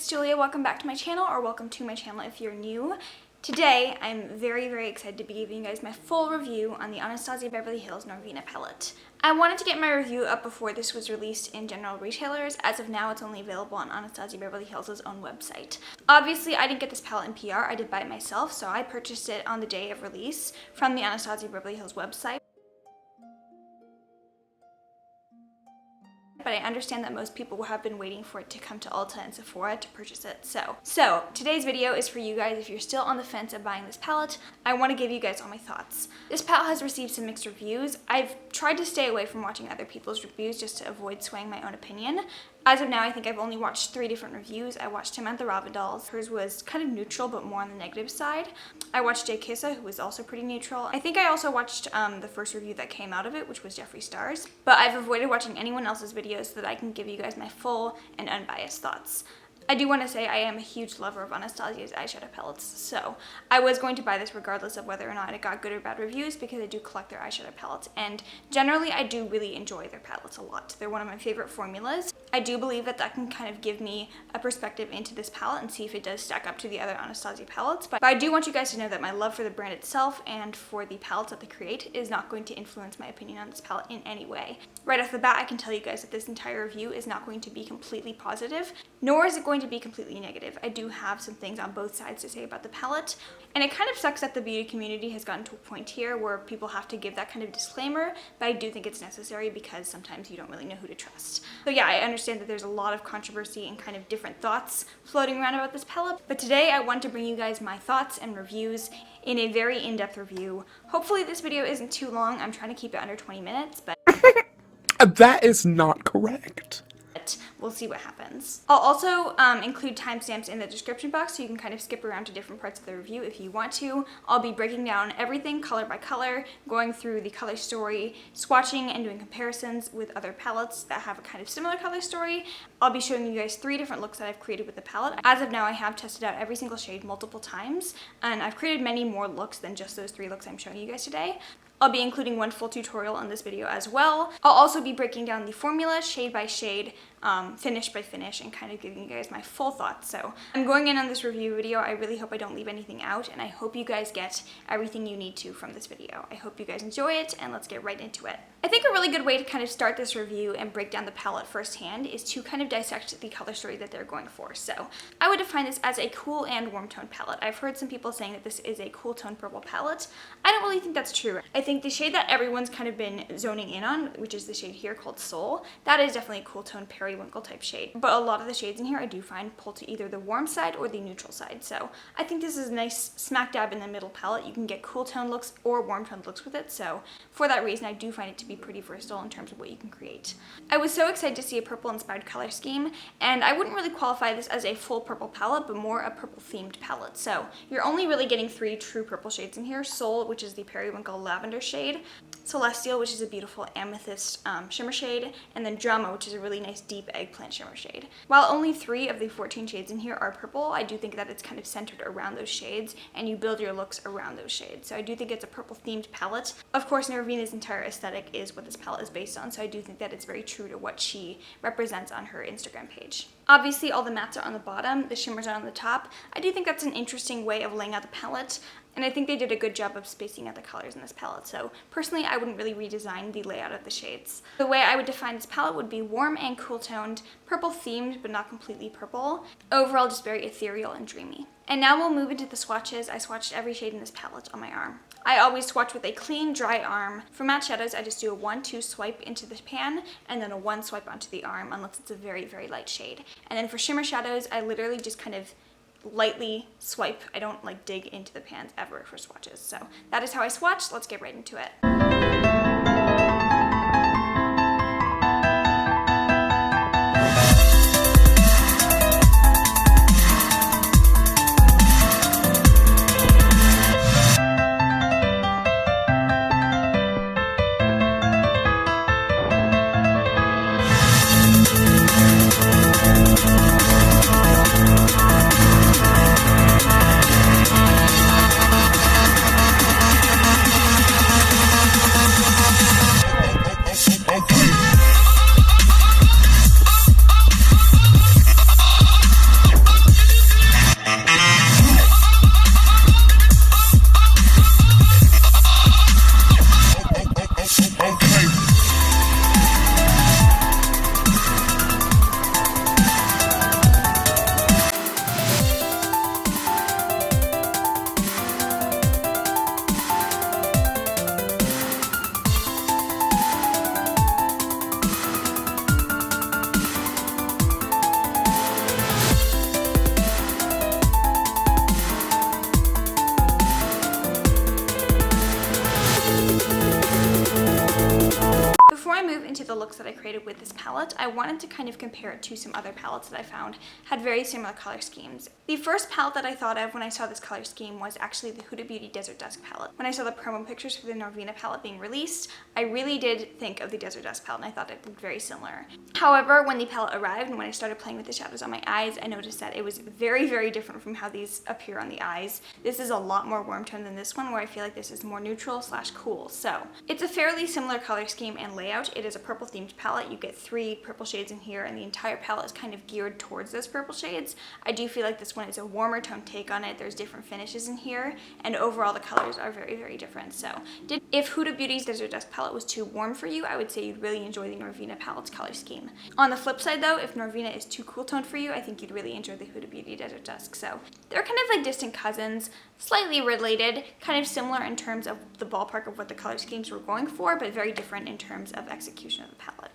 it's Julia. Welcome back to my channel, or welcome to my channel if you're new. Today, I'm very excited to be giving you guys my full review on the Anastasia Beverly Hills Norvina palette. I wanted to get my review up before this was released in general retailers. As of now, it's only available on Anastasia Beverly Hills' own website. Obviously, I didn't get this palette in PR, I did buy it myself, so I purchased it on the day of release from the Anastasia Beverly Hills website. But I understand that most people have been waiting for it to come to Ulta and Sephora to purchase it. So today's video is for you guys if you're still on the fence of buying this palette. I want to give you guys all my thoughts. This palette has received some mixed reviews. I've tried to stay away from watching other people's reviews just to avoid swaying my own opinion. As of now, I think I've only watched 3 different reviews. I watched Samantha Ravindal's. Hers was kind of neutral, but more on the negative side. I watched Jay Kissa, who was also pretty neutral. I think I also watched the first review that came out of it, which was Jeffree Star's. But I've avoided watching anyone else's videos so that I can give you guys my full and unbiased thoughts. I do want to say I am a huge lover of Anastasia's eyeshadow palettes, so I was going to buy this regardless of whether or not it got good or bad reviews because I do collect their eyeshadow palettes, and generally I do really enjoy their palettes a lot. They're one of my favorite formulas. I do believe that that can kind of give me a perspective into this palette and see if it does stack up to the other Anastasia palettes, but I do want you guys to know that my love for the brand itself and for the palettes that they create is not going to influence my opinion on this palette in any way. Right off the bat, I can tell you guys that this entire review is not going to be completely positive, nor is it going to be completely negative. I do have some things on both sides to say about the palette, and it kind of sucks that the beauty community has gotten to a point here where people have to give that kind of disclaimer, but I do think it's necessary because sometimes you don't really know who to trust. So yeah, I understand that there's a lot of controversy and kind of different thoughts floating around about this palette, but today I want to bring you guys my thoughts and reviews in a very in-depth review. Hopefully this video isn't too long. I'm trying to keep it under 20 minutes, but that is not correct. We'll see what happens. I'll also include timestamps in the description box so you can kind of skip around to different parts of the review if you want to. I'll be breaking down everything color by color, going through the color story, swatching and doing comparisons with other palettes that have a kind of similar color story. I'll be showing you guys 3 different looks that I've created with the palette. As of now, I have tested out every single shade multiple times, and I've created many more looks than just those 3 looks I'm showing you guys today. I'll be including one full tutorial on this video as well. I'll also be breaking down the formula shade by shade, finish by finish, and kind of giving you guys my full thoughts. So I'm going in on this review video. I really hope I don't leave anything out, and I hope you guys get everything you need to from this video. I hope you guys enjoy it, and let's get right into it. I think a really good way to kind of start this review and break down the palette firsthand is to kind of dissect the color story that they're going for. So I would define this as a cool and warm tone palette. I've heard some people saying that this is a cool tone purple palette. I don't really think that's true. I think the shade that everyone's kind of been zoning in on, which is the shade here called Soul, that is definitely a cool tone periwinkle type shade. But a lot of the shades in here I do find pull to either the warm side or the neutral side. So I think this is a nice smack dab in the middle palette. You can get cool tone looks or warm tone looks with it. So for that reason, I do find it to be pretty versatile in terms of what you can create. I was so excited to see a purple inspired color scheme, and I wouldn't really qualify this as a full purple palette, but more a purple themed palette. So you're only really getting 3 true purple shades in here. Soul, which is the periwinkle lavender shade, Celestial, which is a beautiful amethyst shimmer shade, and then Drama, which is a really nice deep eggplant shimmer shade. While only 3 of the 14 shades in here are purple, I do think that it's kind of centered around those shades, and you build your looks around those shades. So I do think it's a purple themed palette. Of course, Norvina's entire aesthetic is what this palette is based on, so I do think that it's very true to what she represents on her Instagram page. Obviously, all the mattes are on the bottom, the shimmers are on the top. I do think that's an interesting way of laying out the palette, and I think they did a good job of spacing out the colors in this palette. So personally, I wouldn't really redesign the layout of the shades. The way I would define this palette would be warm and cool toned, purple themed, but not completely purple. Overall, just very ethereal and dreamy. And now we'll move into the swatches. I swatched every shade in this palette on my arm. I always swatch with a clean, dry arm. For matte shadows, I just do a 1-2 swipe into the pan and then a 1 swipe onto the arm, unless it's a very light shade. And then for shimmer shadows, I literally just kind of lightly swipe. I don't like dig into the pans ever for swatches. So that is how I swatch. Let's get right into it. the looks that I created with this palette, I wanted to kind of compare it to some other palettes that I found had very similar color schemes. The first palette that I thought of when I saw this color scheme was actually the Huda Beauty Desert Dusk palette. When I saw the promo pictures for the Norvina palette being released, I really did think of the Desert Dusk palette and I thought it looked very similar. However, when the palette arrived and when I started playing with the shadows on my eyes, I noticed that it was very, very different from how these appear on the eyes. This is a lot more warm tone than this one, where I feel like this is more neutral / cool. So it's a fairly similar color scheme and layout. It is a purple themed palette. You get 3 purple shades in here and the entire palette is kind of geared towards those purple shades. I do feel like this one is a warmer tone take on it. There's different finishes in here and overall the colors are very, very different. So if Huda Beauty's Desert Dusk palette was too warm for you, I would say you'd really enjoy the Norvina palette's color scheme. On the flip side though, if Norvina is too cool toned for you, I think you'd really enjoy the Huda Beauty Desert Dusk. So they're kind of like distant cousins, slightly related, kind of similar in terms of the ballpark of what the color schemes were going for, but very different in terms of execution of the palette.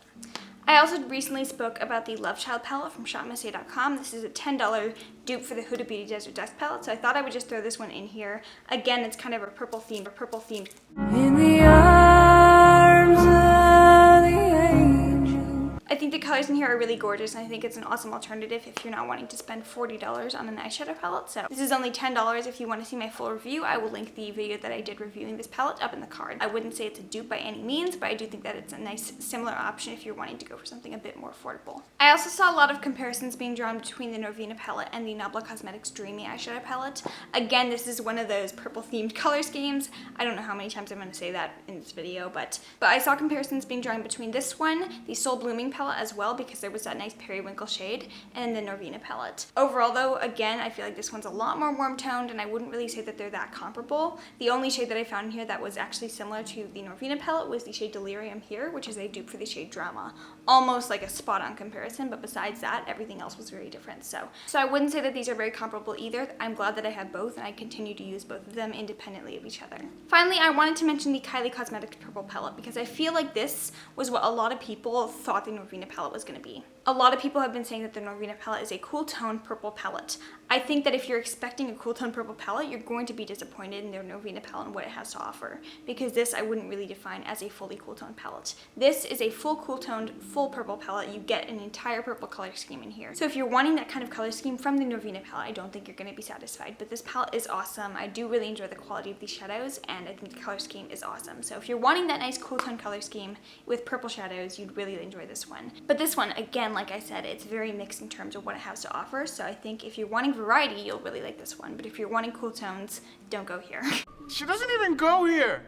I also recently spoke about the Love Child palette from shopmissy.com. This is a $10 dupe for the Huda Beauty Desert Dusk palette, so I thought I would just throw this one in here. Again, it's kind of a purple themed. In the arms of the angel. I think the colors in here are really gorgeous, and I think it's an awesome alternative if you're not wanting to spend $40 on an eyeshadow palette. So this is only $10. If you want to see my full review, I will link the video that I did reviewing this palette up in the card. I wouldn't say it's a dupe by any means, but I do think that it's a nice similar option if you're wanting to go for something a bit more affordable. I also saw a lot of comparisons being drawn between the Norvina palette and the Nabla Cosmetics Dreamy eyeshadow palette. Again, this is one of those purple themed color schemes. I don't know how many times I'm going to say that in this video, but I saw comparisons being drawn between this one, the Soul Blooming palette as well, because there was that nice periwinkle shade, and the Norvina palette. Overall though, again, I feel like this one's a lot more warm toned and I wouldn't really say that they're that comparable. The only shade that I found in here that was actually similar to the Norvina palette was the shade Delirium here, which is a dupe for the shade Drama. Almost like a spot on comparison, but besides that, everything else was very different. So I wouldn't say that these are very comparable either. I'm glad that I have both and I continue to use both of them independently of each other. Finally, I wanted to mention the Kylie Cosmetics purple palette because I feel like this was what a lot of people thought the Norvina palette was going to be. A lot of people have been saying that the Norvina palette is a cool tone purple palette. I think that if you're expecting a cool tone purple palette, you're going to be disappointed in the Norvina palette and what it has to offer, because this I wouldn't really define as a fully cool tone palette. This is a full cool toned, full purple palette. You get an entire purple color scheme in here. So if you're wanting that kind of color scheme from the Norvina palette, I don't think you're going to be satisfied, but this palette is awesome. I do really enjoy the quality of these shadows and I think the color scheme is awesome. So if you're wanting that nice cool tone color scheme with purple shadows, you'd really enjoy this one. But this one, again, like I said, it's very mixed in terms of what it has to offer. So I think if you're wanting variety, you'll really like this one. But if you're wanting cool tones, don't go here. She doesn't even go here.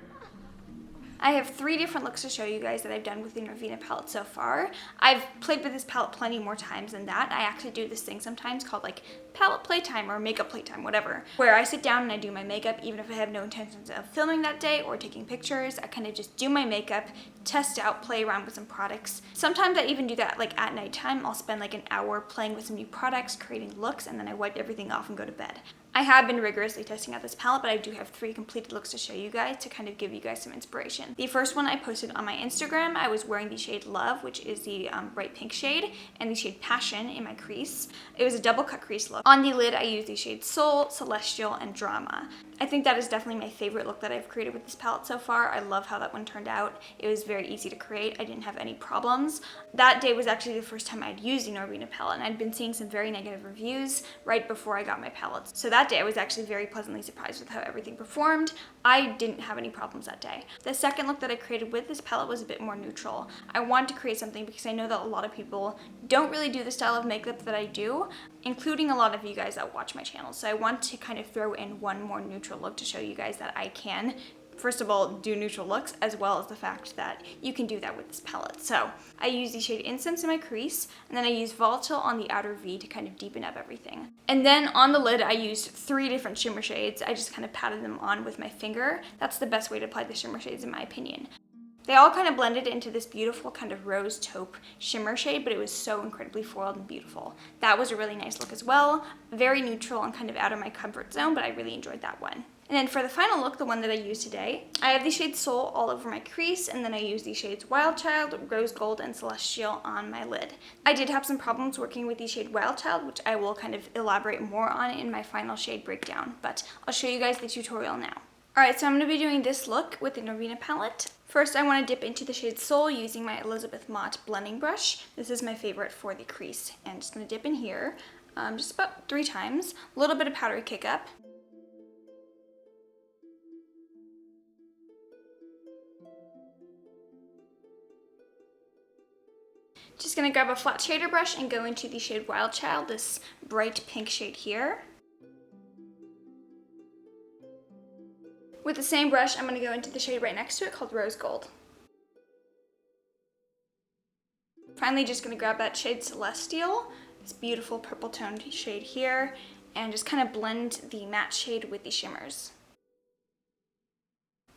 I have 3 different looks to show you guys that I've done with the Norvina palette so far. I've played with this palette plenty more times than that. I actually do this thing sometimes called like palette playtime or makeup playtime, whatever, where I sit down and I do my makeup even if I have no intentions of filming that day or taking pictures. I kind of just do my makeup, test out, play around with some products. Sometimes I even do that like at nighttime. I'll spend like an hour playing with some new products, creating looks, and then I wipe everything off and go to bed. I have been rigorously testing out this palette, but I do have 3 completed looks to show you guys to kind of give you guys some inspiration. The first one I posted on my Instagram. I was wearing the shade Love, which is the bright pink shade, and the shade Passion in my crease. It was a double cut crease look. On the lid, I used the shades Soul, Celestial, and Drama. I think that is definitely my favorite look that I've created with this palette so far. I love how that one turned out. It was very easy to create. I didn't have any problems. That day was actually the first time I'd used the Norvina palette, and I'd been seeing some very negative reviews right before I got my palettes. So that day I was actually very pleasantly surprised with how everything performed. I didn't have any problems that day. The second look that I created with this palette was a bit more neutral. I wanted to create something because I know that a lot of people don't really do the style of makeup that I do, including a lot of you guys that watch my channel. So I want to kind of throw in one more neutral look to show you guys that I can, first of all, do neutral looks, as well as the fact that you can do that with this palette. So I use the shade Incense in my crease, and then I use Volatile on the outer V to kind of deepen up everything. And then on the lid, I used 3 different shimmer shades. I just kind of patted them on with my finger. That's the best way to apply the shimmer shades in my opinion. They all kind of blended into this beautiful kind of rose taupe shimmer shade, but it was so incredibly foiled and beautiful. That was a really nice look as well. Very neutral and kind of out of my comfort zone, but I really enjoyed that one. And then for the final look, the one that I used today, I have the shade Soul all over my crease, and then I use the shades Wild Child, Rose Gold, and Celestial on my lid. I did have some problems working with the shade Wild Child, which I will kind of elaborate more on in my final shade breakdown, but I'll show you guys the tutorial now. Alright, so I'm going to be doing this look with the Norvina palette. First, I want to dip into the shade Soul using my Elizabeth Mott blending brush. This is my favorite for the crease. And just going to dip in here just about 3 times. A little bit of powdery kick up. Just going to grab a flat shader brush and go into the shade Wild Child, this bright pink shade here. With the same brush, I'm going to go into the shade right next to it called Rose Gold. Finally, just going to grab that shade Celestial, this beautiful purple toned shade here, and just kind of blend the matte shade with the shimmers.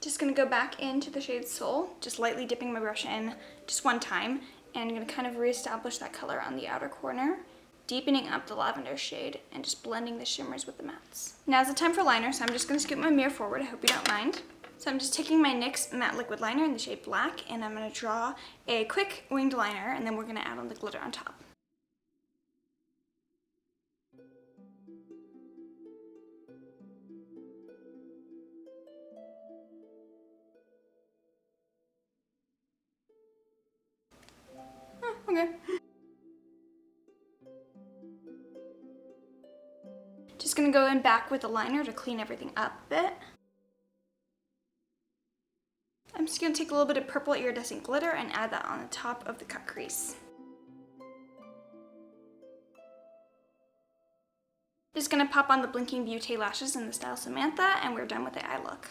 Just going to go back into the shade Soul, just lightly dipping my brush in just 1 time, and I'm going to kind of reestablish that color on the outer corner, deepening up the lavender shade and just blending the shimmers with the mattes. Now is the time for liner, so I'm just going to scoot my mirror forward. I hope you don't mind. So I'm just taking my NYX matte liquid liner in the shade Black, and I'm going to draw a quick winged liner, and then we're going to add on the glitter on top. Okay. Just gonna go in back with the liner to clean everything up a bit. I'm just gonna take a little bit of purple iridescent glitter and add that on the top of the cut crease. Just gonna pop on the Blinking Beauty lashes in the style Samantha, and we're done with the eye look.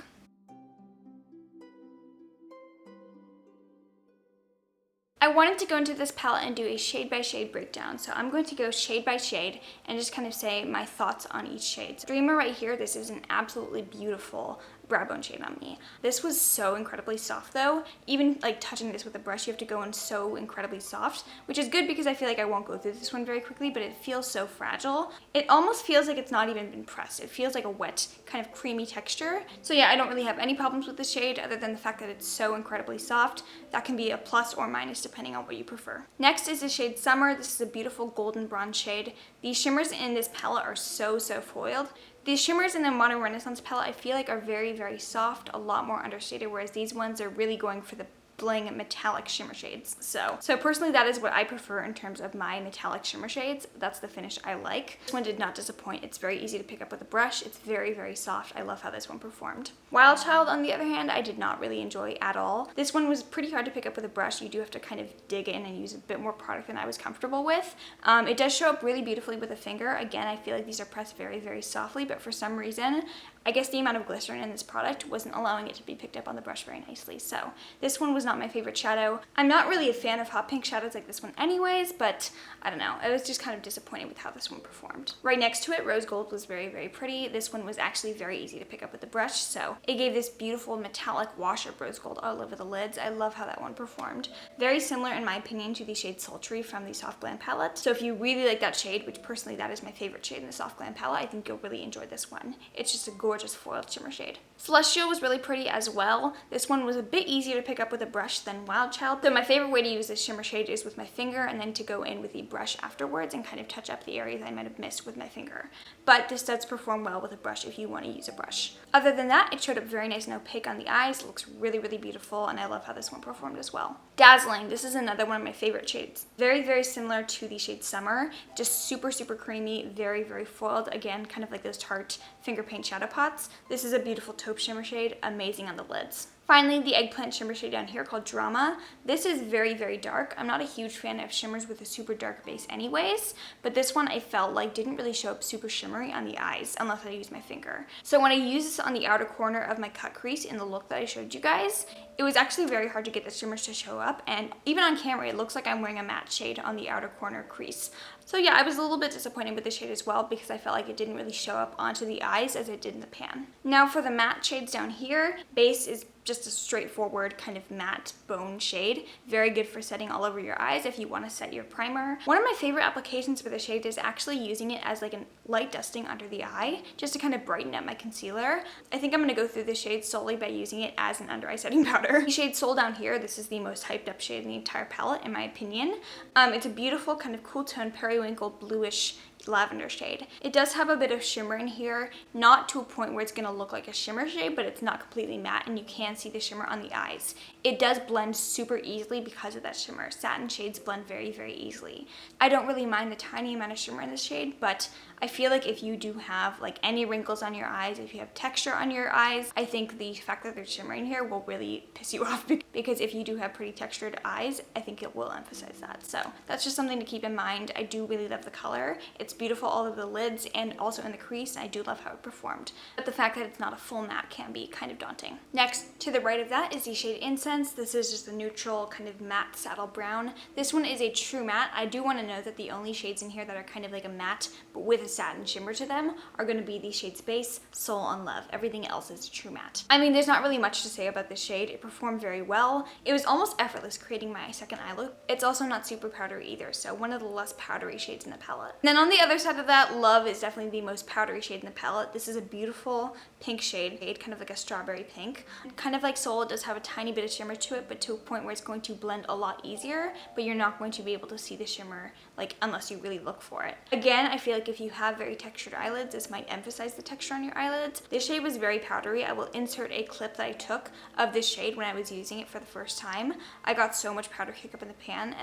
I wanted to go into this palette and do a shade by shade breakdown, so I'm going to go shade by shade and just kind of say my thoughts on each shade. So Dreamer right here, this is an absolutely beautiful brow bone shade on me. This was so incredibly soft though. Even like touching this with a brush, you have to go in so incredibly soft, which is good because I feel like I won't go through this one very quickly, but it feels so fragile. It almost feels like it's not even been pressed. It feels like a wet, kind of creamy texture. So yeah, I don't really have any problems with this shade other than the fact that it's so incredibly soft. That can be a plus or minus depending on what you prefer. Next is the shade Summer. This is a beautiful golden bronze shade. These shimmers in this palette are so foiled. These shimmers in the Modern Renaissance palette I feel like are very soft, a lot more understated, whereas these ones are really going for the bling metallic shimmer shades. So personally that is what I prefer in terms of my metallic shimmer shades. That's the finish I like. This one did not disappoint. It's very easy to pick up with a brush. It's very soft. I love how this one performed. Wild Child, on the other hand, I did not really enjoy at all. This one was pretty hard to pick up with a brush. You do have to kind of dig in and use a bit more product than I was comfortable with. It does show up really beautifully with a finger. Again, I feel like these are pressed very softly, but for some reason, I guess the amount of glycerin in this product wasn't allowing it to be picked up on the brush very nicely. So this one was not my favorite shadow. I'm not really a fan of hot pink shadows like this one anyways, but I don't know. I was just kind of disappointed with how this one performed. Right next to it, Rose Gold was very pretty. This one was actually very easy to pick up with the brush, so it gave this beautiful metallic wash of rose gold all over the lids. I love how that one performed. Very similar in my opinion to the shade Sultry from the Soft Glam palette. So if you really like that shade, which personally that is my favorite shade in the Soft Glam palette, I think you'll really enjoy this one. It's just a gorgeous foiled shimmer shade. Celestial was really pretty as well. This one was a bit easier to pick up with a brush than Wild Child. So my favorite way to use this shimmer shade is with my finger and then to go in with the brush afterwards and kind of touch up the areas I might have missed with my finger. But this does perform well with a brush if you want to use a brush. Other than that, it showed up very nice and opaque on the eyes. It looks really beautiful, and I love how this one performed as well. Dazzling, this is another one of my favorite shades. Very similar to the shade Summer, just super creamy, very foiled. Again, kind of like those Tarte finger paint shadow pots. This is a beautiful taupe shimmer shade, amazing on the lids. Finally, the eggplant shimmer shade down here called Drama. This is very dark. I'm not a huge fan of shimmers with a super dark base anyways, but this one I felt like didn't really show up super shimmery on the eyes unless I used my finger. So when I used this on the outer corner of my cut crease in the look that I showed you guys, it was actually very hard to get the shimmers to show up, and even on camera it looks like I'm wearing a matte shade on the outer corner crease. So yeah, I was a little bit disappointed with the shade as well because I felt like it didn't really show up onto the eyes as it did in the pan. Now for the matte shades down here, base is just a straightforward kind of matte bone shade. Very good for setting all over your eyes if you want to set your primer. One of my favorite applications for the shade is actually using it as like a light dusting under the eye, just to kind of brighten up my concealer. I think I'm going to go through the shade solely by using it as an under eye setting powder. The shade Soul down here, this is the most hyped up shade in the entire palette in my opinion. It's a beautiful kind of cool tone periwinkle bluish lavender shade. It does have a bit of shimmer in here, not to a point where it's going to look like a shimmer shade, but it's not completely matte and you can see the shimmer on the eyes. It does blend super easily because of that shimmer. Satin shades blend very, very easily. I don't really mind the tiny amount of shimmer in this shade, but I feel like if you do have like any wrinkles on your eyes, if you have texture on your eyes, I think the fact that there's shimmer in here will really piss you off, because if you do have pretty textured eyes, I think it will emphasize that. So that's just something to keep in mind. I do really love the color. It's beautiful all over the lids and also in the crease. I do love how it performed, but the fact that it's not a full matte can be kind of daunting. Next, to the right of that is the shade Incense. This is just a neutral kind of matte saddle brown. This one is a true matte. I do want to note that the only shades in here that are kind of like a matte but with a satin shimmer to them are going to be the shades Base, Soul, and Love. Everything else is true matte. I mean, there's not really much to say about this shade. It performed very well. It was almost effortless creating my second eye look. It's also not super powdery either, so one of the less powdery shades in the palette. And then on the other side of that, Love is definitely the most powdery shade in the palette. This is a beautiful pink shade, kind of like a strawberry pink. Kind of like Soul, it does have a tiny bit of shimmer to it, but to a point where it's going to blend a lot easier, but you're not going to be able to see the shimmer like unless you really look for it. Again, I feel like if you have very textured eyelids, this might emphasize the texture on your eyelids. This shade was very powdery. I will insert a clip that I took of this shade when I was using it for the first time. I got so much powder kick up in the pan,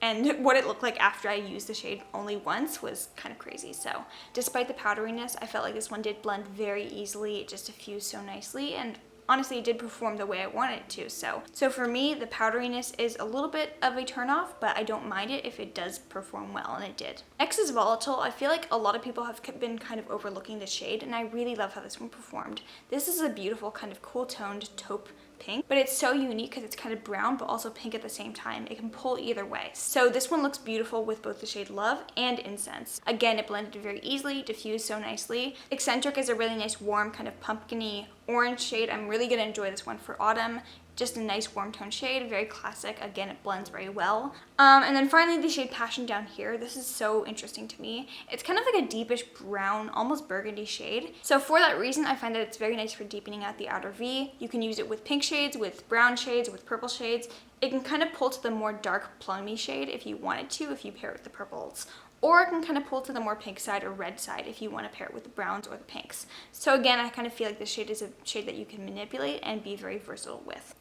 and what it looked like after I used the shade only once was kind of crazy. So despite the powderiness, I felt like this one did blend very easily. It just diffused so nicely, and honestly, it did perform the way I wanted it to. So for me, the powderiness is a little bit of a turnoff, but I don't mind it if it does perform well, and it did. Next is Volatile. I feel like a lot of people have been kind of overlooking this shade, and I really love how this one performed. This is a beautiful kind of cool toned taupe pink, but it's so unique because it's kind of brown but also pink at the same time. It can pull either way. So this one looks beautiful with both the shade Love and Incense. Again, it blended very easily, diffused so nicely. Eccentric is a really nice warm kind of pumpkin-y orange shade. I'm really gonna enjoy this one for autumn. Just a nice warm tone shade, very classic. Again, it blends very well. And then finally the shade Passion down here. This is so interesting to me. It's kind of like a deepish brown, almost burgundy shade. So for that reason, I find that it's very nice for deepening out the outer V. You can use it with pink shades, with brown shades, with purple shades. It can kind of pull to the more dark plummy shade if you wanted to, if you pair it with the purples. Or it can kind of pull to the more pink side or red side if you want to pair it with the browns or the pinks. So again, I kind of feel like this shade is a shade that you can manipulate and be very versatile with.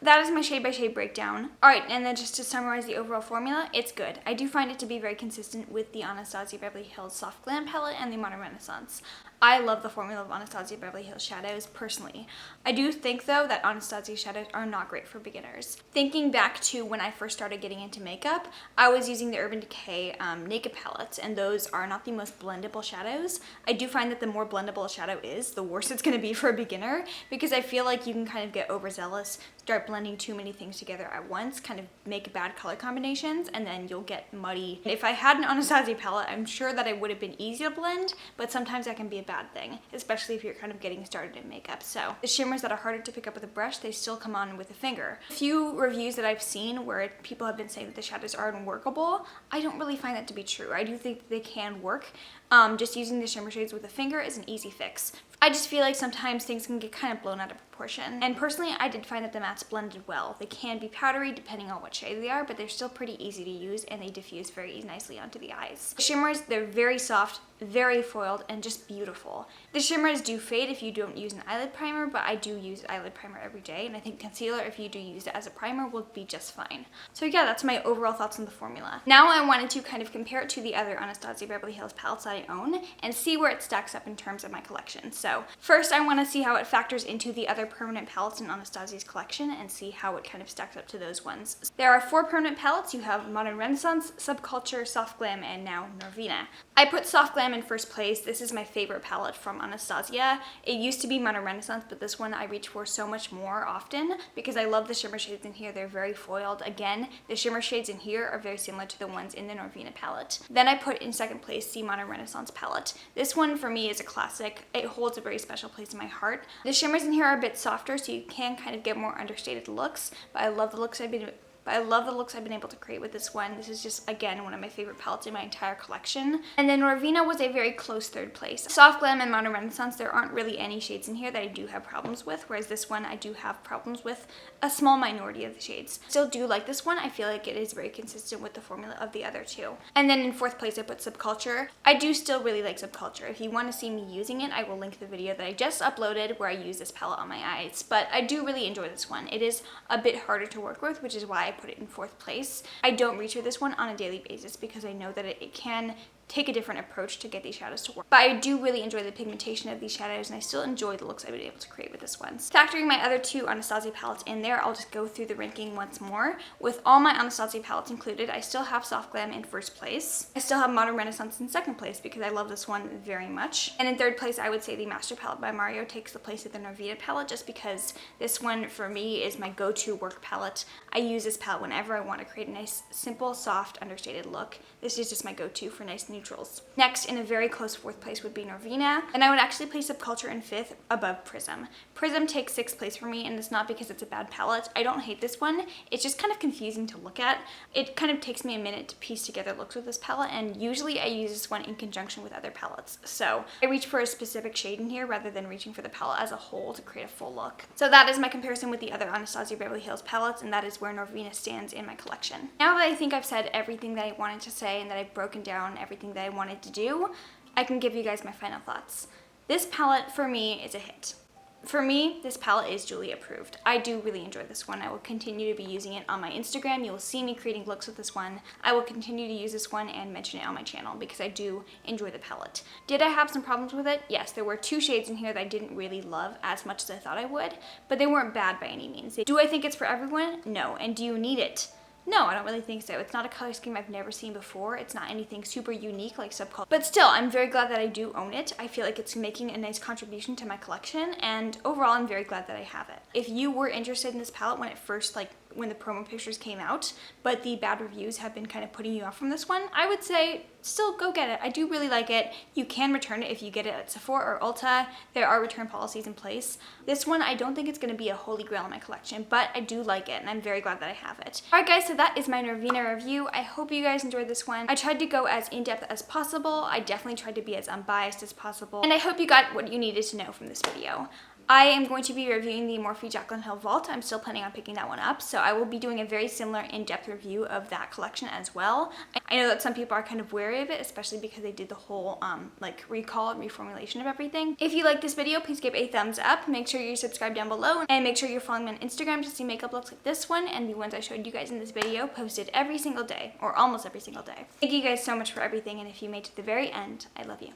That is my shade by shade breakdown. Alright, and then just to summarize the overall formula, it's good. I do find it to be very consistent with the Anastasia Beverly Hills Soft Glam palette and the Modern Renaissance. I love the formula of Anastasia Beverly Hills shadows personally. I do think though that Anastasia shadows are not great for beginners. Thinking back to when I first started getting into makeup, I was using the Urban Decay Naked palettes, and those are not the most blendable shadows. I do find that the more blendable a shadow is, the worse it's going to be for a beginner, because I feel like you can kind of get overzealous, start blending too many things together at once, kind of make bad color combinations, and then you'll get muddy. If I had an Anastasia palette, I'm sure that it would have been easy to blend, but sometimes that can be a bad thing, especially if you're kind of getting started in makeup. So the shimmers that are harder to pick up with a brush, they still come on with a finger. A few reviews that I've seen where people have been saying that the shadows are unworkable, I don't really find that to be true. I do think that they can work. Just using the shimmer shades with a finger is an easy fix. I just feel like sometimes things can get kind of blown out of proportion. And personally, I did find that the mattes blended well. They can be powdery depending on what shade they are, but they're still pretty easy to use and they diffuse very nicely onto the eyes. The shimmers, they're very soft, very foiled, and just beautiful. The shimmers do fade if you don't use an eyelid primer, but I do use eyelid primer every day, and I think concealer, if you do use it as a primer, will be just fine. So yeah, that's my overall thoughts on the formula. Now I wanted to kind of compare it to the other Anastasia Beverly Hills palettes that I own and see where it stacks up in terms of my collection. So first I want to see how it factors into the other permanent palettes in Anastasia's collection and see how it kind of stacks up to those ones. There are 4 permanent palettes. You have Modern Renaissance, Subculture, Soft Glam, and now Norvina. I put Soft Glam in first place. This is my favorite palette from Anastasia. It used to be Modern Renaissance, but this one I reach for so much more often because I love the shimmer shades in here. They're very foiled. Again, the shimmer shades in here are very similar to the ones in the Norvina palette. Then I put in second place the Modern Renaissance palette. This one for me is a classic. It holds a very special place in my heart. The shimmers in here are a bit softer, so you can kind of get more understated looks, but I love the looks I've been but I love the looks I've been able to create with this one. This is just, again, one of my favorite palettes in my entire collection. And then Norvina was a very close third place. Soft Glam and Modern Renaissance, there aren't really any shades in here that I do have problems with, whereas this one I do have problems with a small minority of the shades. Still do like this one. I feel like it is very consistent with the formula of the other two. And then in fourth place I put Subculture. I do still really like Subculture. If you want to see me using it, I will link the video that I just uploaded where I use this palette on my eyes. But I do really enjoy this one. It is a bit harder to work with, which is why I put it in fourth place. I don't reach for this one on a daily basis because I know that it can take a different approach to get these shadows to work. But I do really enjoy the pigmentation of these shadows, and I still enjoy the looks I've been able to create with this one. Factoring my other two Anastasia palettes in there, I'll just go through the ranking once more. With all my Anastasia palettes included, I still have Soft Glam in first place. I still have Modern Renaissance in second place because I love this one very much. And in third place, I would say the Master Palette by Mario takes the place of the Norvina palette, just because this one for me is my go-to work palette. I use this palette whenever I want to create a nice, simple, soft, understated look. This is just my go-to for nice neutrals. Next, in a very close fourth place would be Norvina, and I would actually place Subculture in fifth above Prism. Prism takes sixth place for me, and it's not because it's a bad palette. I don't hate this one. It's just kind of confusing to look at. It kind of takes me a minute to piece together looks with this palette, and usually I use this one in conjunction with other palettes. So I reach for a specific shade in here rather than reaching for the palette as a whole to create a full look. So that is my comparison with the other Anastasia Beverly Hills palettes, and that is where Norvina stands in my collection. Now that I think I've said everything that I wanted to say and that I've broken down everything that I wanted to do, I can give you guys my final thoughts. This palette for me is a hit. For me, this palette is Julie approved. I do really enjoy this one. I will continue to be using it on my Instagram. You will see me creating looks with this one. I will continue to use this one and mention it on my channel because I do enjoy the palette. Did I have some problems with it? Yes, there were two shades in here that I didn't really love as much as I thought I would, but they weren't bad by any means. Do I think it's for everyone? No. And do you need it? No, I don't really think so. It's not a color scheme I've never seen before. It's not anything super unique like Subculture. But still, I'm very glad that I do own it. I feel like it's making a nice contribution to my collection, and overall, I'm very glad that I have it. If you were interested in this palette when it first, when the promo pictures came out, but the bad reviews have been kind of putting you off from this one, I would say still go get it. I do really like it. You can return it if you get it at Sephora or Ulta. There are return policies in place. This one, I don't think it's going to be a holy grail in my collection, but I do like it, and I'm very glad that I have it. Alright guys, so that is my Norvina review. I hope you guys enjoyed this one. I tried to go as in-depth as possible. I definitely tried to be as unbiased as possible, and I hope you got what you needed to know from this video. I am going to be reviewing the Morphe Jaclyn Hill Vault. I'm still planning on picking that one up, so I will be doing a very similar in-depth review of that collection as well. I know that some people are kind of wary of it, especially because they did the whole recall and reformulation of everything. If you like this video, please give a thumbs up. Make sure you subscribe down below, and make sure you're following me on Instagram to see makeup looks like this one and the ones I showed you guys in this video posted every single day, or almost every single day. Thank you guys so much for everything, and if you made it to the very end, I love you.